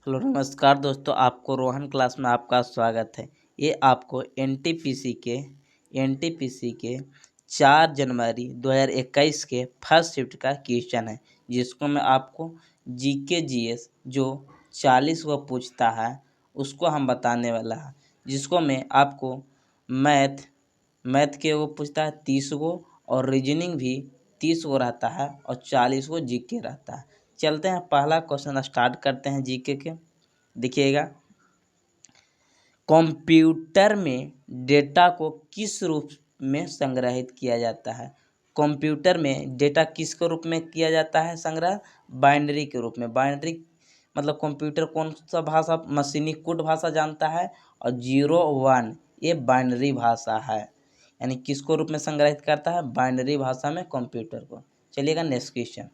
Hello नमस्कार दोस्तों, आपको रोहन क्लास में आपका स्वागत है। ये आपको एनटीपीसी के 4 जनवरी 2021 के फर्स्ट शिफ्ट का क्वेश्चन है, जिसको मैं आपको जीके जीएस जो 40 को पूछता है उसको हम बताने वाला है। जिसको मैं आपको मैथ के वो पूछता है 30 को, और रीजनिंग भी 30 को रहता है और 40 को जीके रहता है। चलते हैं, पहला क्वेश्चन स्टार्ट करते हैं जीके के। देखिएगा, कंप्यूटर में डेटा को किस रूप में संग्रहित किया जाता है। कंप्यूटर में डेटा किस के रूप में किया जाता है संग्रह? बाइनरी के रूप में। बाइनरी मतलब कंप्यूटर कौन सा भाषा, मशीनी कोड भाषा जानता है, और 0 1 ये बाइनरी भाषा है। यानी किसको रूप में संग्रहित करता है? बाइनरी भाषा में कंप्यूटर को। चलिएगा नेक्स्ट क्वेश्चन।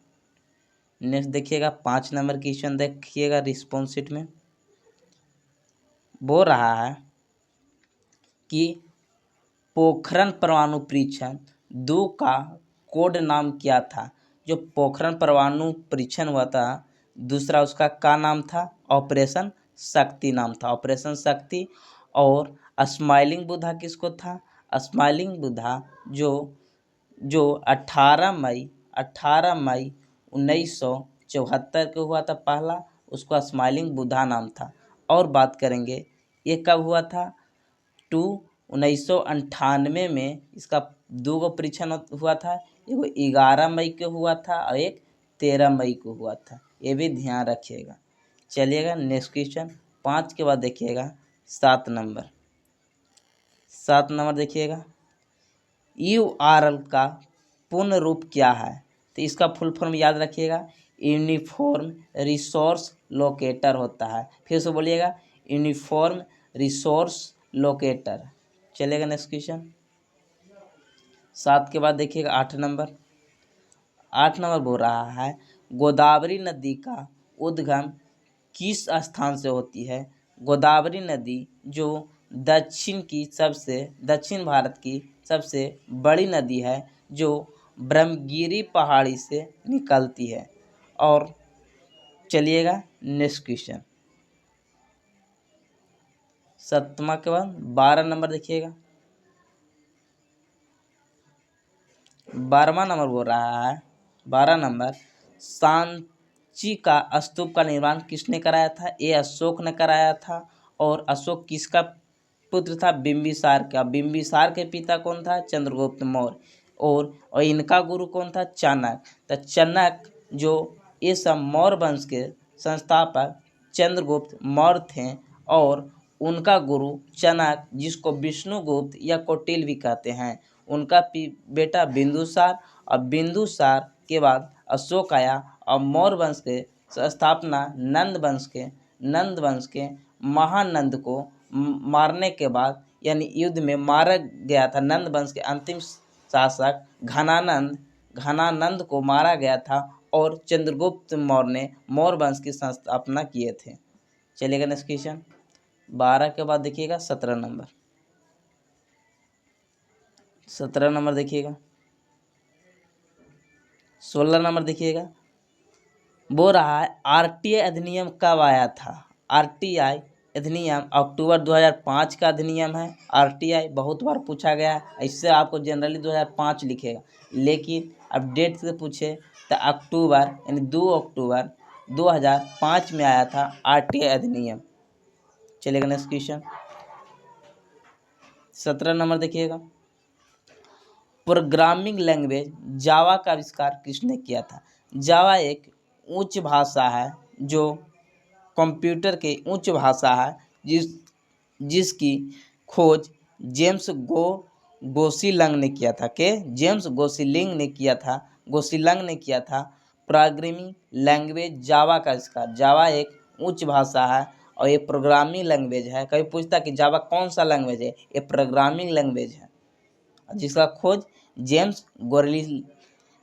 नेक्स्ट देखिएगा 5 नंबर क्वेश्चन देखिएगा रिस्पॉन्स शीट में बोल रहा है कि पोखरण परमाणु परीक्षण 2 का कोड नाम क्या था। जो पोखरण परमाणु परीक्षण हुआ था, दूसरा उसका क्या नाम था? ऑपरेशन शक्ति नाम था, ऑपरेशन शक्ति। और स्माइलिंग बुद्धा किसको था? स्माइलिंग बुद्धा जो 18 मई 1974 को हुआ था पहला, उसका स्माइलिंग बुद्धा नाम था। और बात करेंगे ये कब हुआ था? 1998 में इसका 2 गो परीक्षण हुआ था। एक 11 मई को हुआ था और एक 13 मई को हुआ था, ये भी ध्यान रखिएगा। चलिएगा नेक्स्ट क्वेश्चन 5 के बाद देखिएगा 7 नंबर। 7 नंबर देखिएगा, URL का पूर्ण रूप क्या है? तो इसका फुल फॉर्म याद रखिएगा, यूनिफॉर्म रिसोर्स लोकेटर होता है। फिर से बोलिएगा, यूनिफॉर्म रिसोर्स लोकेटर। चलेगा नेक्स्ट क्वेश्चन 7 के बाद देखिएगा 8 नंबर। 8 नंबर बोल रहा है, गोदावरी नदी का उद्गम किस स्थान से होती है। गोदावरी नदी जो दक्षिण भारत की सबसे बड़ी नदी है, जो ब्रह्मगिरी पहाड़ी से निकलती है। और चलिएगा नेक्स्ट क्वेश्चन 7वां के बाद 12 नंबर देखिएगा। 12वां नंबर बोल रहा है, 12 नंबर, सांची का स्तूप का निर्माण किसने कराया था? ये अशोक ने कराया था। और अशोक किसका पुत्र था? बिंबिसार का। बिंबिसार के पिता कौन था? चंद्रगुप्त मौर्य। और इनका गुरु कौन था? चाणक्य। तो चाणक्य जो ये सब मौर्य वंश के संस्थापक चंद्रगुप्त मौर्य थे, और उनका गुरु चाणक्य, जिसको विष्णुगुप्त या कौटिल्य भी कहते हैं, उनका बेटा बिंदुसार। और बिंदुसार के बाद अशोक आया, और मौर्य वंश के स्थापना नंद वंश के महानंद को मारने के बाद, यानी युद्ध में मारा गया था। नंद वंश के अंतिम शासक घनानंद को मारा गया था, और चंद्रगुप्त मौर्य ने मौर्य वंश की स्थापना किए थे। चलिएगा नेक्स्ट क्वेश्चन 12 के बाद देखिएगा 17 नंबर। 17 नंबर देखिएगा। 16 नंबर देखिएगा, बोल रहा है आरटीआई अधिनियम कब आया था। आरटीआई अधिनियम अक्टूबर 2005 का अधिनियम है। आरटीआई बहुत बार पूछा गया है, इससे आपको जनरली 2005 लिखेगा, लेकिन अब डेट से पूछे तो अक्टूबर यानी 2 अक्टूबर 2005 में आया था आरटीआई अधिनियम। चलिएगा नेक्स्ट क्वेश्चन 17 नंबर देखिएगा, प्रोग्रामिंग लैंग्वेज जावा का आविष्कार किसने किया था। जावा एक उच्च भाषा है, जो कंप्यूटर के उच्च भाषा है, जिसकी खोज जेम्स गोसिलंग ने किया था। जेम्स गोसिलंग ने किया था प्रोग्रामिंग लैंग्वेज जावा का आविष्कार। जावा एक उच्च भाषा है और ये प्रोग्रामिंग लैंग्वेज है। कभी पूछता कि जावा कौन सा लैंग्वेज है, ये प्रोग्रामिंग लैंग्वेज है, जिसका खोज जेम्स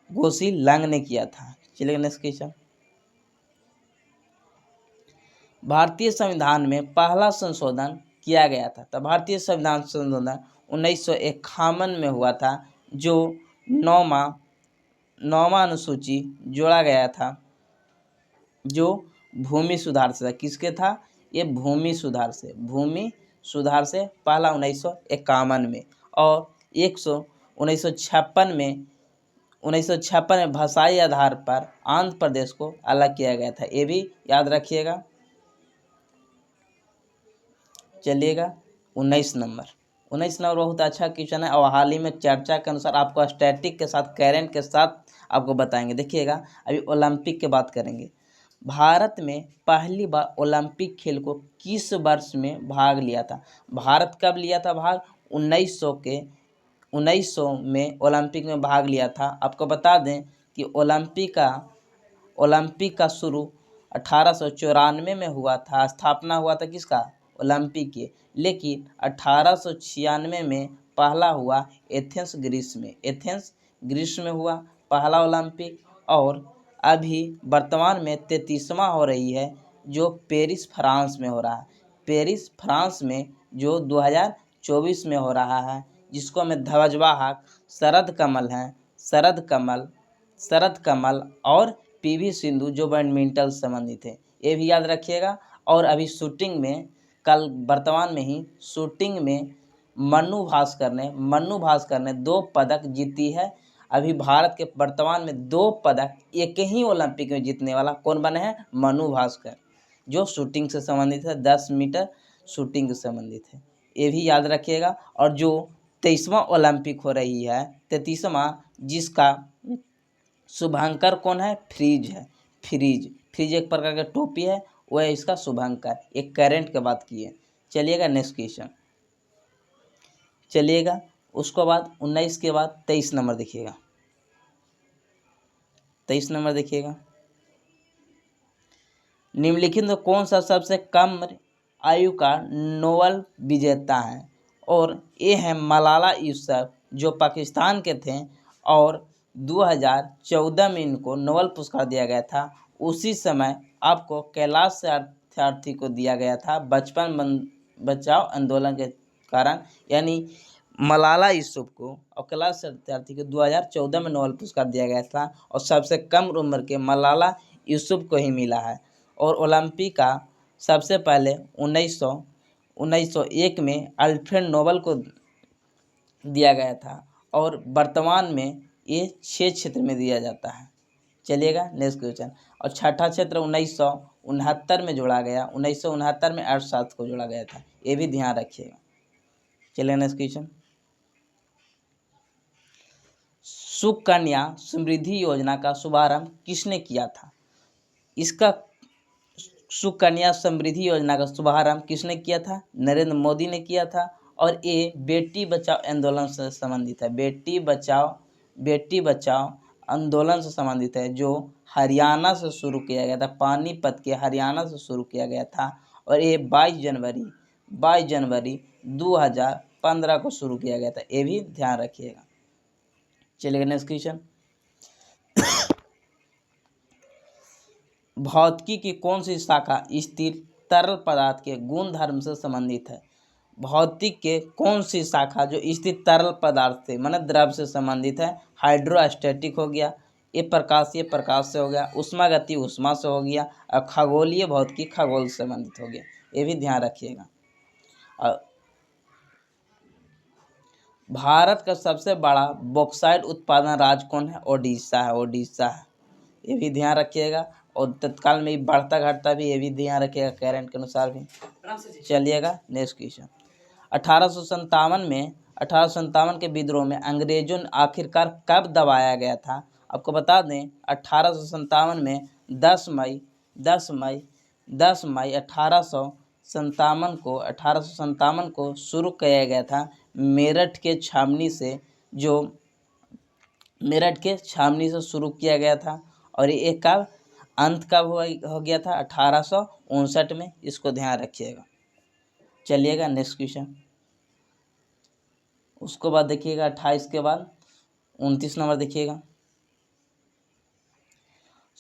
गोसिलंग ने किया था। चलिए नेक्स्ट क्वेश्चन, भारतीय संविधान में पहला संशोधन किया गया था। तो भारतीय संविधान संशोधन 1951 में हुआ था, जो 9वां अनुसूची जोड़ा गया था, जो भूमि सुधार से था। किसके था? ये भूमि सुधार से, भूमि सुधार से पहला 1951 में, और 1956 में 1956 में भाषाई आधार पर आंध्र प्रदेश को अलग किया गया था। ये भी याद रखिएगा। चलिएगा 19 नंबर बहुत अच्छा क्वेश्चन है, और हाल ही में चर्चा के अनुसार आपको स्टैटिक के साथ करेंट के साथ आपको बताएंगे। देखिएगा, अभी ओलंपिक की बात करेंगे। भारत में पहली बार ओलंपिक खेल को किस वर्ष में भाग लिया था? भारत कब लिया था भाग? 1900 में ओलंपिक में भाग लिया था। आपको बता दें कि ओलंपिक का शुरू 1894 में हुआ था। स्थापना हुआ था किसका? ओलंपिक के। लेकिन 1896 में पहला हुआ एथेंस ग्रीस में। एथेंस ग्रीस में हुआ पहला ओलंपिक। और अभी वर्तमान में 33वां हो रही है, जो पेरिस फ्रांस में हो रहा है। पेरिस फ्रांस में जो 2024 में हो रहा है, जिसको में ध्वजवाहक शरद कमल और पीवी सिंधु जो बैडमिंटन से संबंधित है, ये भी याद रखिएगा। और अभी शूटिंग में कल वर्तमान में ही शूटिंग में मनु भास्कर ने 2 पदक जीती है। अभी भारत के वर्तमान में 2 पदक एक ही ओलंपिक में जीतने वाला कौन बने हैं? मनु भास्कर, जो शूटिंग से संबंधित है, 10 मीटर शूटिंग से संबंधित है। ये भी याद रखिएगा। और जो 23वां ओलंपिक हो रही है, 33वां, जिसका शुभंकर कौन है? फ्रीज एक प्रकार का टोपी है, वो है इसका शुभंकर। एक करंट के बात की है। चलिएगा नेक्स्ट क्वेश्चन। चलिएगा उसको बाद 19 के बाद 23 नंबर देखिएगा। 23 नंबर देखिएगा। निम्नलिखित में कौन सा सबसे कम आयु का नोबेल विजेता है? और ये है मलाला यूसुफ, जो पाकिस्तान के थे, और 2014 में इनको नोबेल पुरस्कार दिया गया था। उसी समय आपको कैलाश सारथी को दिया गया था बचपन बचाओ आंदोलन के कारण, यानी मलाला यूसुफ को और कैलाश सारथी को 2014 में नोबेल पुरस्कार दिया गया था, और सबसे कम उम्र के मलाला यूसुफ को ही मिला है। और ओलंपिक का सबसे पहले 1901 में अल्फ्रेड नोबेल को दिया गया था, और वर्तमान में ये 6 क्षेत्र में दिया जाता है। चलिएगा नेक्स्ट क्वेश्चन। और छठा क्षेत्र 1969 में जोड़ा गया। 1969 में अर्थशास्त्र को जोड़ा गया था, ये भी ध्यान रखिएगा। चलिए नेक्स्ट क्वेश्चन। सुकन्या समृद्धि योजना का शुभारंभ किसने किया था? इसका सुकन्या समृद्धि योजना का शुभारंभ किसने किया था? नरेंद्र मोदी ने किया था। और ये बेटी बचाओ आंदोलन से संबंधित है। बेटी बचाओ आंदोलन से संबंधित है, जो हरियाणा से शुरू किया गया था। पानीपत के हरियाणा से शुरू किया गया था, और ये 22 जनवरी 2015 को शुरू किया गया था। ये भी ध्यान रखिएगा। चलिए नेक्स्ट क्वेश्चन। भौतिकी की कौन सी शाखा स्थिर तरल पदार्थ के गुण धर्म से संबंधित है? भौतिक के कौन सी शाखा जो स्थिर तरल पदार्थ से माने द्रव से संबंधित है? हाइड्रोस्टैटिक हो गया, ये प्रकाश से हो गया, उष्मा गति उष्मा से हो गया, और खगोलीय भौतिकी खगोल से संबंधित हो गया। ये भी ध्यान रखिएगा। और भारत का सबसे बड़ा बॉक्साइट उत्पादन राज्य कौन है? ओडिशा है। ये भी ध्यान रखिएगा। और तत्काल में बढ़ता घटता भी, ये भी ध्यान रखिएगा करंट के अनुसार भी। चलिएगा नेक्स्ट क्वेश्चन। 1857 के विद्रोह में अंग्रेजों ने आखिरकार कब दबाया गया था? आपको बता दें 1857 में 10 मई 1857 को शुरू किया गया था मेरठ के छावनी से, जो मेरठ के छावनी से शुरू किया गया था। और ये कब अंत कब हो गया था? 1859 में। इसको ध्यान रखिएगा। चलिएगा नेक्स्ट क्वेश्चन। उसको बाद देखिएगा 28 के बाद 29 नंबर देखिएगा।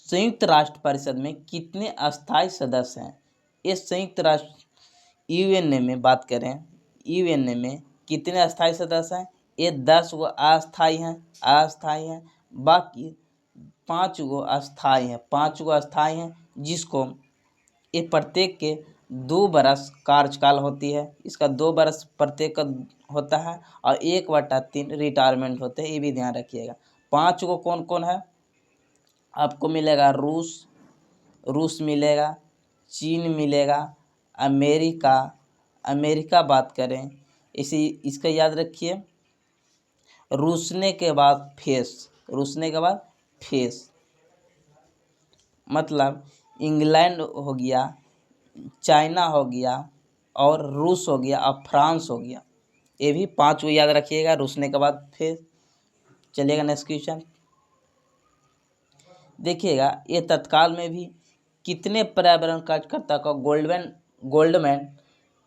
संयुक्त राष्ट्र परिषद में कितने अस्थायी सदस्य हैं? ये संयुक्त राष्ट्र यूएनए में बात करें, यूएनए में कितने अस्थायी सदस्य हैं? ये 10 गो अस्थायी हैं, बाकी 5 गो अस्थायी हैं, जिसको ये प्रत्येक के 2 बरस कार्यकाल होती है। इसका 2 बरस प्रत्येक का होता है और 1/3 रिटायरमेंट होते हैं, ये भी ध्यान रखिएगा। 5 को कौन कौन है? आपको मिलेगा रूस मिलेगा, चीन मिलेगा, अमेरिका। अमेरिका बात करें इसी इसका याद रखिए, रूसने के बाद फेस मतलब इंग्लैंड हो गया, चाइना हो गया और रूस हो गया और फ्रांस हो गया। ये भी 5 को याद रखिएगा, रूसने के बाद फेस। चलिएगा नेक्स्ट क्वेश्चन देखिएगा, ये तत्काल में भी कितने पर्यावरण कार्यकर्ता को गोल्डमैन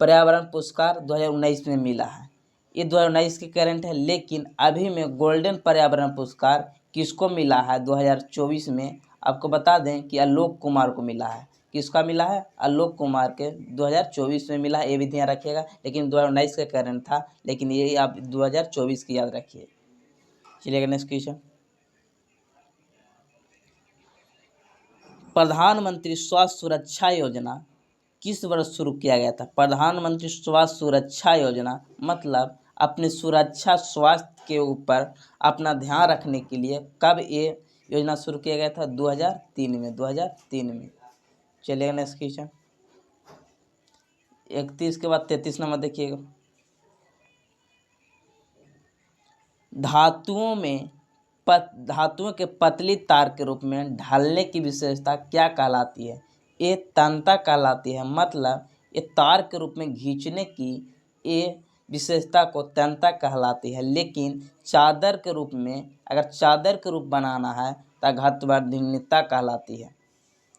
पर्यावरण पुरस्कार 2019 में मिला है? ये 2019 के करंट है, लेकिन अभी में गोल्डन पर्यावरण पुरस्कार किसको मिला है 2024 में? आपको बता दें कि आलोक कुमार को मिला है। किसका मिला है? आलोक कुमार के 2024 में मिला है, ये भी ध्यान रखिएगा। लेकिन 2019 का करंट था, लेकिन ये आप 2024 की याद रखिए। चलिएगा नेक्स्ट क्वेश्चन, प्रधानमंत्री स्वास्थ्य सुरक्षा योजना किस वर्ष शुरू किया गया था? प्रधानमंत्री स्वास्थ्य सुरक्षा योजना मतलब अपनी सुरक्षा स्वास्थ्य के ऊपर अपना ध्यान रखने के लिए कब ये योजना शुरू किया गया था? 2003 में। चलिएगा नेक्स्ट क्वेश्चन, 31 के बाद 33 नंबर देखिएगा, धातुओं के पतली तार के रूप में ढलने की विशेषता क्या कहलाती है? ये तन्यता कहलाती है। मतलब ये तार के रूप में खींचने की ये विशेषता को तन्यता कहलाती है। लेकिन चादर के रूप में, अगर चादर के रूप बनाना है तो घटवर्धनीयता कहलाती है।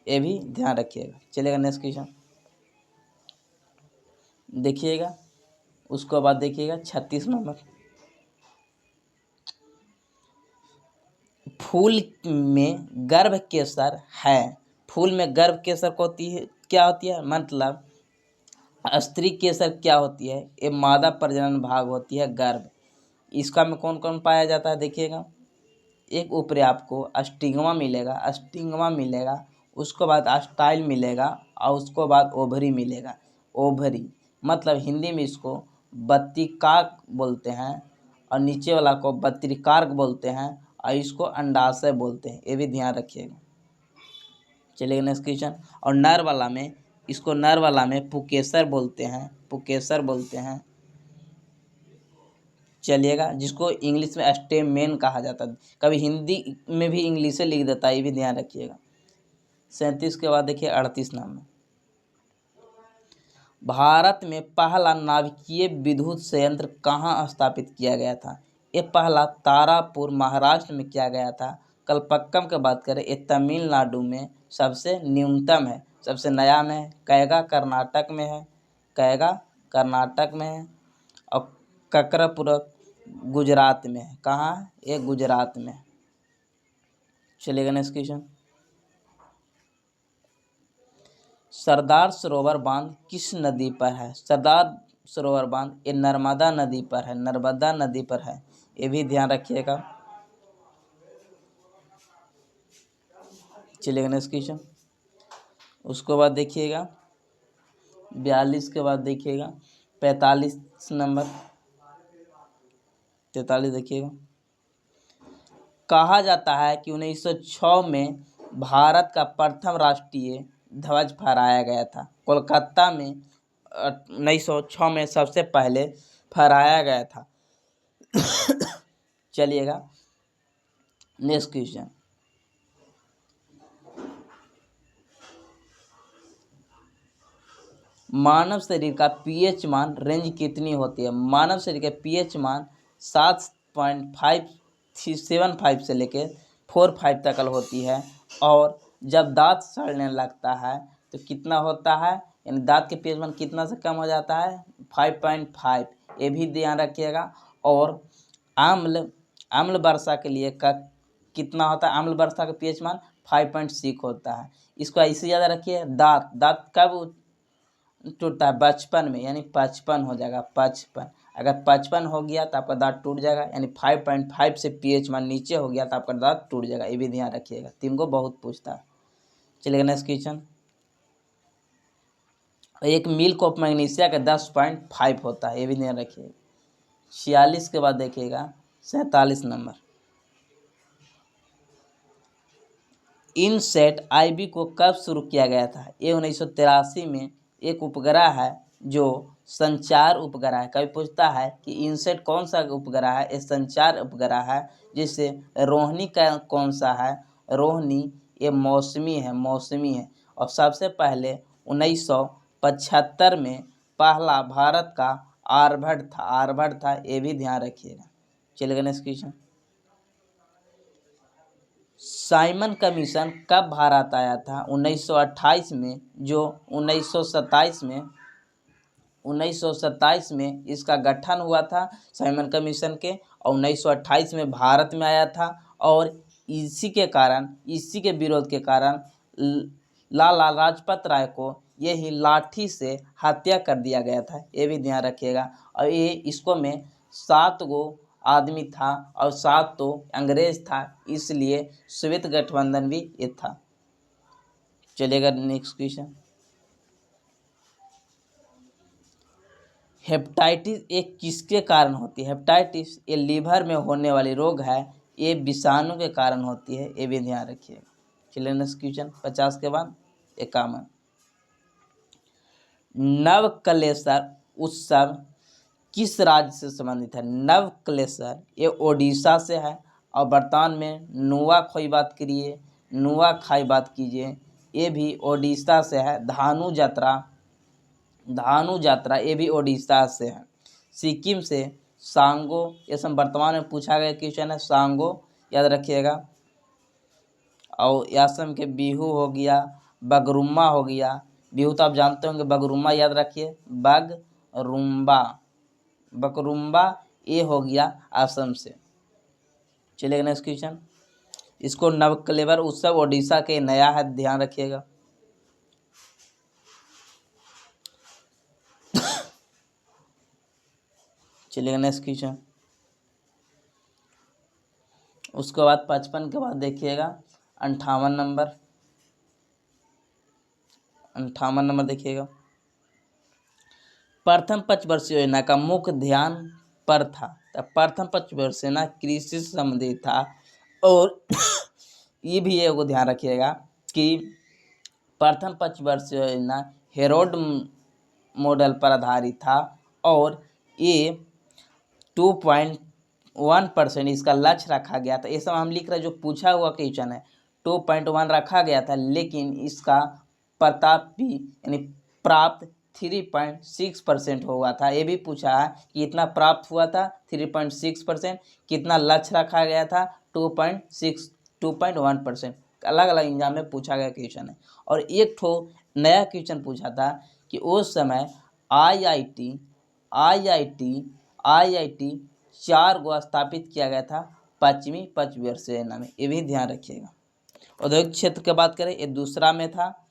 ये भी ध्यान रखिएगा। चलिएगा नेक्स्ट क्वेश्चन देखिएगा, उसके बाद देखिएगा 36 नंबर, फूल में गर्भ केसर है। फूल में गर्भ केसर को होती है, क्या होती है? मतलब स्त्री केसर क्या होती है? ये मादा प्रजनन भाग होती है, गर्भ। इसका में कौन कौन पाया जाता है देखिएगा, एक ऊपरी आपको स्टिग्मा मिलेगा, उसके बाद अस्टाइल मिलेगा और उसको बाद ओवरी मिलेगा। ओवरी मतलब हिंदी में इसको बत्तिकाक बोलते हैं और नीचे वाला को बत्रिकार्क बोलते हैं और इसको अंडाशय बोलते हैं। ये भी ध्यान रखिएगा। चलिए नेक्स्ट क्वेश्चन, और नर वाला में पुकेसर बोलते हैं। चलिएगा, जिसको इंग्लिश में स्टेमेन कहा जाता है, कभी हिंदी में भी इंग्लिश से लिख देता है, ये भी ध्यान रखिएगा। 37 के बाद देखिए 38 नंबर, भारत में पहला नाभिकीय विद्युत संयंत्र कहाँ स्थापित किया गया था? ये पहला तारापुर महाराष्ट्र में किया गया था। कलपक्कम की बात करें, ये तमिलनाडु में सबसे न्यूनतम है, सबसे नया में है। कैगा कर्नाटक में है और ककरापुर गुजरात में है। कहाँ है? ये गुजरात में। चलिएगा नेक्स्ट क्वेश्चन, सरदार सरोवर बांध किस नदी पर है? सरदार सरोवर बांध ये नर्मदा नदी पर है। ये भी ध्यान रखिएगा। चलिएगा नेक्स्ट क्वेश्चन, उसके बाद देखिएगा 42 के बाद देखिएगा 45 नंबर, 43 देखिएगा, कहा जाता है कि 1906 में भारत का प्रथम राष्ट्रीय ध्वज फहराया गया था। कोलकाता में 1906 में सबसे पहले फहराया गया था। चलिएगा नेक्स्ट क्वेश्चन, मानव शरीर का पीएच मान रेंज कितनी होती है? मानव शरीर का पीएच मान 7.575 से लेके 45 तक होती है। और जब दांत सड़ने लगता है तो कितना होता है? यानी दांत के पीएच मान कितना से कम हो जाता है? 5.5। ये भी ध्यान रखिएगा। और अम्ल वर्षा के लिए कितना होता है? अम्ल वर्षा का पीएच मान 5.6 होता है। इसको ऐसे याद रखिए। दांत कब टूटता है? बचपन में, यानी 55 हो जाएगा। 55 अगर 55 हो गया तो आपका दांत टूट जाएगा, यानी 5.5 से पीएच मान नीचे हो गया तो आपका दांत टूट जाएगा। ये भी ध्यान रखिएगा, 3 को बहुत पूछता है। चलिएगा नेक्स्ट क्वेश्चन, एक मिल्क ऑफ मैग्नीशिया का 10.5 होता है, ये भी ध्यान रखिए। 46 के बाद देखिएगा 47 नंबर। इनसेट आईबी को कब शुरू किया गया था? ये 1983 में एक उपग्रह है जो संचार उपग्रह है। कभी पूछता है कि इनसेट कौन सा उपग्रह है? ये संचार उपग्रह है। जिससे रोहिणी का कौन सा है? रोहिणी ये मौसमी है। और सबसे पहले 1975 में पहला भारत का आर्यभट्ट था, ये भी ध्यान रखिएगा। चलिएगा नेक्स्ट क्वेश्चन। साइमन कमीशन कब भारत आया था? 1928 में, जो 1927 में इसका गठन हुआ था साइमन कमीशन के, और 1928 में भारत में आया था। और इसी के विरोध के कारण लाला लाजपत राय को यही लाठी से हत्या कर दिया गया था, ये भी ध्यान रखिएगा। और ये इसको में 7 गो आदमी था और 7 तो अंग्रेज था, इसलिए श्वेत गठबंधन भी ये था। चलिएगा नेक्स्ट क्वेश्चन। हेपेटाइटिस एक किसके कारण होती है? हेपेटाइटिस ये लीवर में होने वाली रोग है, ये विषाणु के कारण होती है, ये भी ध्यान रखिएगा। चलिए नेक्स्ट क्वेश्चन 50 के बाद 51। नवकलेसर उत्सव किस राज्य से संबंधित है? नवकलेसर ये ओडिशा से है। और वर्तमान में नुआखाई बात कीजिए, ये भी ओडिशा से है। धानु यात्रा ये भी ओडिशा से है। सिक्किम से सांगो, ये सब वर्तमान में पूछा गया क्वेश्चन है, सांगो याद रखिएगा। और असम के बिहू हो गया, बगरुम्मा हो गया। बिहू तो आप जानते होंगे, बगरुम्मा याद रखिए, बकरुम्बा ये हो गया असम से। चलिए नेक्स्ट क्वेश्चन। इसको नवकलेवर उत्सव ओडिशा के नया है, ध्यान रखिएगा। चलिए नेक्स्ट क्वेश्चन। उसके बाद 55 के बाद देखिएगा 58 नंबर देखिएगा। प्रथम पंचवर्षीय योजना का मुख्य ध्यान पर था। तो प्रथम पंचवर्षीय योजना कृषि से संबंधित था। और ये भी एगो ध्यान रखिएगा कि प्रथम पंचवर्षीय योजना हेरोल्ड मॉडल पर आधारित था। और ये 2.1% इसका लक्ष्य रखा गया था। ये सब हम लिख रहे, जो पूछा हुआ क्वेश्चन है 2.1 रखा गया था, लेकिन इसका प्राप्त 3.6% हुआ था। ये भी पूछा है कि इतना प्राप्त हुआ था 3.6%, कितना लक्ष्य रखा गया था 2.1%। अलग अलग एग्जाम में पूछा गया क्वेश्चन है। और एक ठो नया क्वेश्चन पूछा था कि उस समय आईआईटी 4 गो स्थापित किया गया था पश्चिमी पंचवर्षीय योजना में, ये भी ध्यान रखिएगा। औद्योगिक क्षेत्र की बात करें, ये दूसरा में था,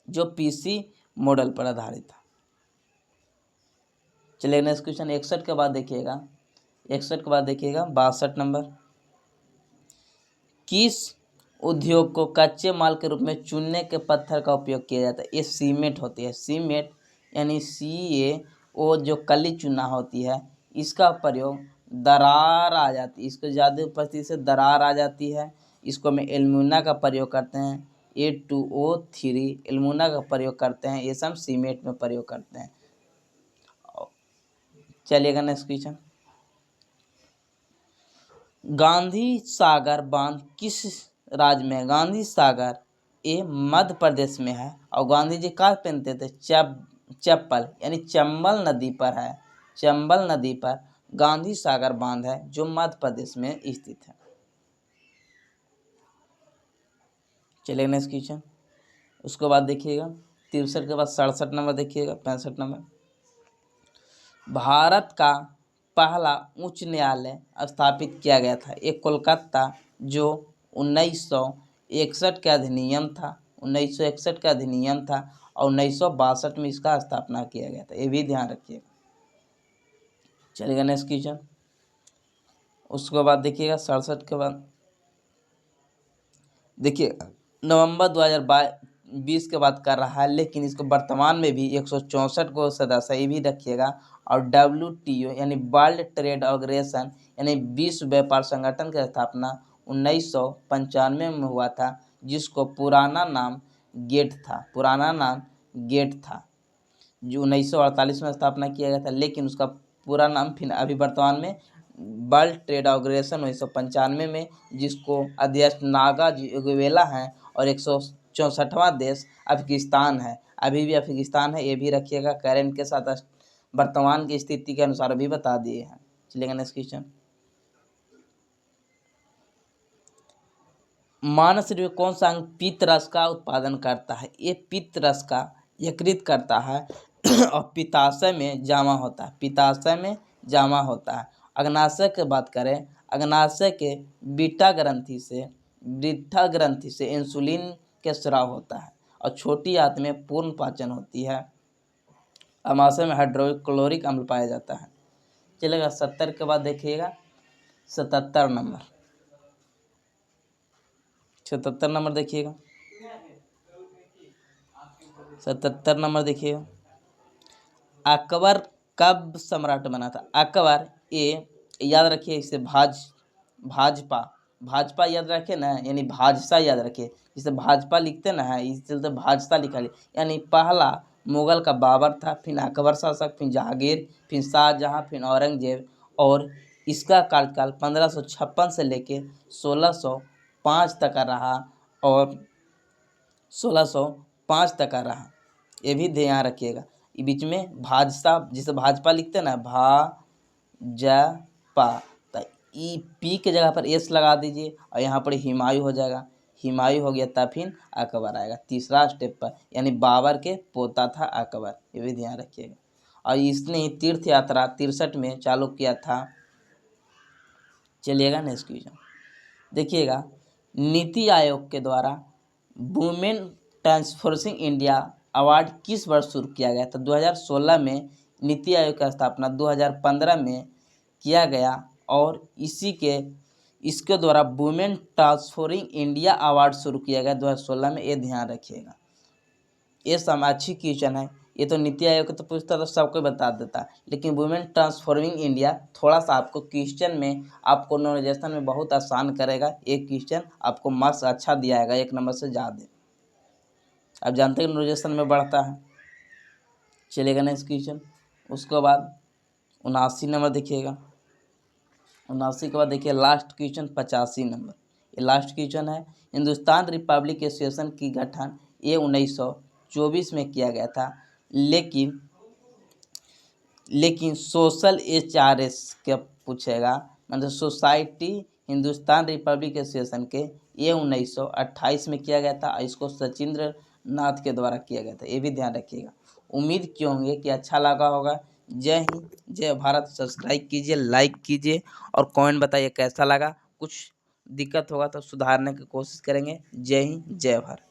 जो पीसी मॉडल पर आधारित था। चलिए नेक्स्ट क्वेश्चन 61 के बाद देखिएगा 62 नंबर। किस उद्योग को कच्चे माल के रूप में चूने के पत्थर का उपयोग किया जाता है? ये सीमेंट होती है। सीमेंट यानी CaO, जो कली चूना होती है, इसका प्रयोग दरार आ जाती है, इसको ज़्यादा उपस्थिति से दरार आ जाती है। इसको में एल्यूमिना का प्रयोग करते हैं, A2O3 एल्यूमिना का प्रयोग करते हैं। ये सब सीमेंट में प्रयोग करते हैं। चलिएगा नेक्स्ट क्वेश्चन। गांधी सागर बांध किस राज्य में है? गांधी सागर ये मध्य प्रदेश में है। और गांधी जी कहाँ पहनते थे? चप्पल, यानी चंबल नदी पर है। चंबल नदी पर गांधी सागर बांध है, जो मध्य प्रदेश में स्थित है। चलिए नेक्स्ट क्वेश्चन। उसके बाद देखिएगा 63 के बाद 67 नंबर देखिएगा 65 नंबर। भारत का पहला उच्च न्यायालय स्थापित किया गया था, एक कोलकाता, जो 1961 का अधिनियम था। 1961 का अधिनियम था और 1962 में इसका स्थापना किया गया था, ये भी ध्यान रखिएगा। चलिएगा नेक्स्ट क्वेश्चन। उसके बाद देखिएगा 67 के बाद देखिए नवंबर 20 के बात कर रहा है, लेकिन इसको वर्तमान में भी 164 को सदस्य, ये भी रखिएगा। और WTO यानी वर्ल्ड ट्रेड ऑर्गेनाइजेशन यानी विश्व व्यापार संगठन की स्थापना 1995 में हुआ था, जिसको पुराना नाम गेट था, जो 1948 में स्थापना किया गया था, लेकिन उसका पूरा नाम फिर अभी वर्तमान में वर्ल्ड ट्रेड ऑर्गेनाइजेशन 1995 में, जिसको अध्यक्ष नागा जोगेवेला हैं, और 164वां देश अफगानिस्तान है, अभी भी अफगानिस्तान है, ये भी रखिएगा। करेंट के साथ वर्तमान की स्थिति के अनुसार अभी बता दिए हैं। चलिएगा नेक्स्ट क्वेश्चन। मानव शरीर में कौन सा अंग पित्त रस का उत्पादन करता है? ये पित्त रस का यकृत करता है और पित्ताशय में जमा होता है। अग्नाशय की बात करें, अग्नाशय के वृथा ग्रंथि से इंसुलिन के स्राव होता है और छोटी आंत में पूर्ण पाचन होती है। अमाशय में हाइड्रोक्लोरिक अम्ल पाया जाता है। चलेगा 70 के बाद देखिएगा 77 नंबर देखिएगा। 77 नंबर देखिएगा। अकबर कब सम्राट बना था? अकबर, ये याद रखिए, इसे भाजपा याद रखे ना, यानी भाजसा याद रखिए, जिसे भाजपा लिखते ना है, इस चलते भाजसा लिखा है। यानी पहला मुगल का बाबर था, फिर अकबर शासक, फिर जहांगीर, फिर शाहजहां, फिर औरंगजेब, और इसका कार्यकाल 1556 से लेके 1605 तक का रहा, और 1605 तक का रहा। ये भी ध्यान रखिएगा। बीच में भाजपा, जिसे भाजपा लिखते हैं ना, भाजपा, तो ई पी के जगह पर एस लगा दीजिए, और यहाँ पर हुमायूं हो जाएगा। हुमायूं हो गया तब फिर अकबर आएगा तीसरा स्टेप पर, यानी बाबर के पोता था अकबर, ये भी ध्यान रखिएगा। और इसने तीर्थ यात्रा 63 में चालू किया था। चलिएगा नेक्स्ट क्वेश्चन देखिएगा। नीति आयोग के द्वारा वुमेन ट्रांसफॉर्मिंग इंडिया अवार्ड किस वर्ष शुरू किया गया था? 2016 में नीति आयोग का स्थापना 2015 में किया गया, और इसके द्वारा वुमेन ट्रांसफॉर्मिंग इंडिया अवार्ड शुरू किया गया 2016 में, ये ध्यान रखिएगा। ये अच्छी क्वेश्चन है, ये तो नीति आयोग तो पूछता तो सबको बता देता, लेकिन वुमेन ट्रांसफॉर्मिंग इंडिया थोड़ा सा आपको क्वेश्चन में, आपको नोटिफिकेशन में बहुत आसान करेगा। एक क्वेश्चन आपको मार्क्स अच्छा दिया जाएगा, 1 नंबर से ज़्यादा। आप जानते हैं नोटिफिकेशन में बढ़ता है। चलेगा नेक्स्ट क्वेश्चन। उसके बाद 79 नंबर देखिएगा। 79 के बाद देखिए लास्ट क्वेश्चन 85 नंबर। ये लास्ट क्वेश्चन है। हिंदुस्तान रिपब्लिक एसोसिएशन की गठन ये 1924 में किया गया था, लेकिन सोशल HRS के पूछेगा, मतलब सोसाइटी हिंदुस्तान रिपब्लिक एसोसिएशन के, ये 1928 में किया गया था। इसको सचिंद्र नाथ के द्वारा किया गया था, ये भी ध्यान रखिएगा। उम्मीद किए होंगे कि अच्छा लगा होगा। जय हिंद, जय भारत। सब्सक्राइब कीजिए, लाइक कीजिए, और कमेंट बताइए कैसा लगा। कुछ दिक्कत होगा तो सुधारने की कोशिश करेंगे। जय हिंद, जय भारत।